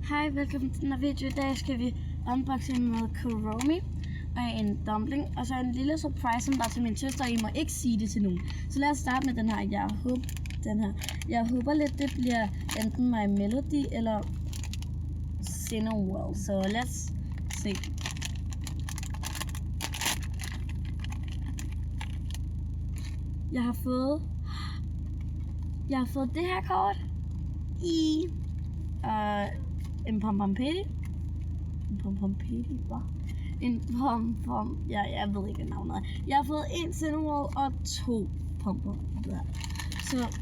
Hej, velkommen til den her video. I dag skal vi unboxe med Kuromi og en dumpling, og så en lille surprise, som der er til min søster. I må ikke sige det til nogen. Så lad os starte med den her. Jeg håber lidt, det bliver enten My Melody eller Cineworld. Så let's se. Jeg har fået det her kort i en pom-pom-pedi. Jeg ved ikke, hvad navnet er. Jeg har fået en Cineworld og 2 pom-pom. Så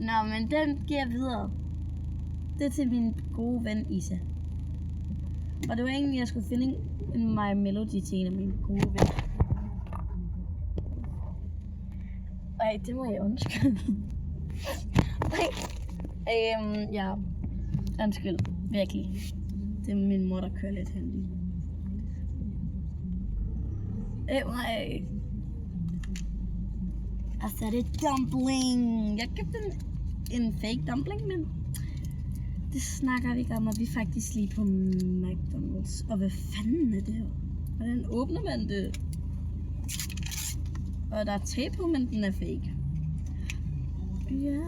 nå, men den giver jeg videre. Det er til min gode ven Isa. Og det var egentlig, at jeg skulle finde en My Melody til en af mine gode venner. Ej, det må jeg undskylde. Ja, undskyld, virkelig. Det er min mor, der kører lidt hen lige. Nej. Altså, det er dumpling. Jeg købte en fake dumpling, men det snakker vi ikke om, og vi er faktisk lige på McDonald's. Og hvad fanden er det her? Hvordan åbner man det? Og der er tape på, men den er fake. Ja.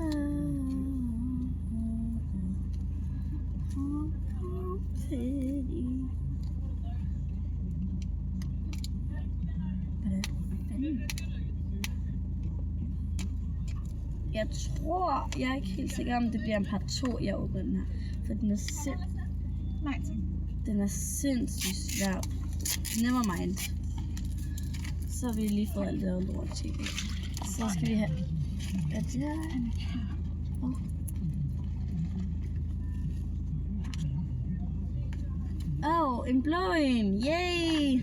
Jeg er ikke helt sikker, om det bliver en part 2, jeg åbner den her. For den er sindssygt svær. Never mind. Så har vi lige fået alt det lort til. Så skal vi have... Er det her? En blå en! Yay!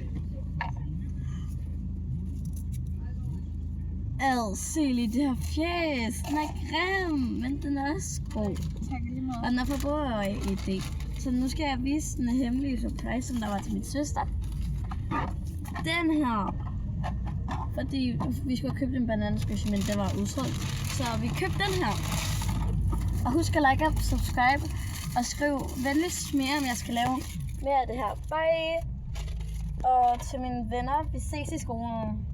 Se lige det her fjes. Den er grim, men den er også god. Tak lige meget. Og den er forbruger i det. Så nu skal jeg vise den hemmelige surprise, som der var til min søster. Den her. Fordi vi skulle have købt en bananasquish, men det var udsolgt. Så vi købte den her. Og husk at like og subscribe. Og skriv venligst mere, om jeg skal lave mere af det her. Bye! Og til mine venner, vi ses i skolen.